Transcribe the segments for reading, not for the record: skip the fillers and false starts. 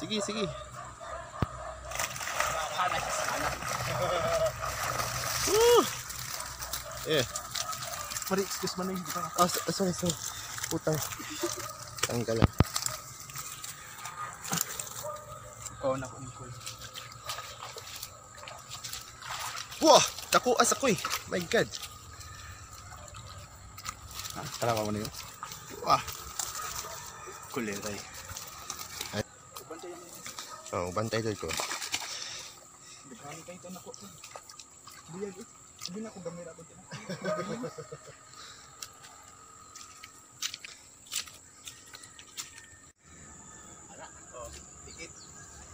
Sige, sige. Yeah. Pari, excuse man yung butang. Oh, sorry. Putang. Tanggalan. Oo, na ko ni Koy. Wah! Nakuas ako eh. My God. Tara ka mo na yun. Wah! Kuliray. Oh, bantay doon ko. Dagani kayo ito na ko. Biyag eh. Hindi na ako gamay ako ito.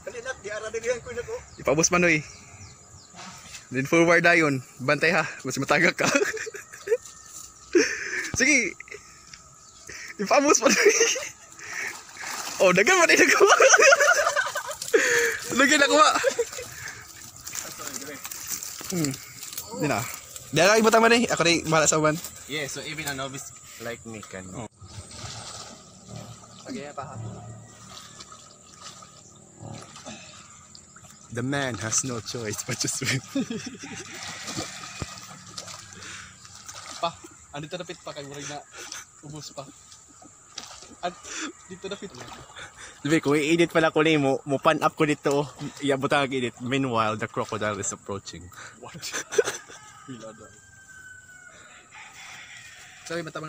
Kalinat, di ara din yan ko na ko. Ipabos manoy. Then forward ayon. Bantay ha. Mas matagak ka. Sige. Ipabos manoy. Oh, dagan man ay nagawa. Lagyan ako ba? Di na. Di na ibutang man eh. Ako rin bahala sa uban. Yeah, so even a novice like me can. Oh. Okay, pa. The man has no choice but to swim. Pa, andito na pit pa kay murag na ubos pa. At dito na pit. Sabi, kung i-edit pala ko na mo pan up ko dito. Iabot ang edit. Meanwhile, the crocodile is approaching. What? Sorry, matama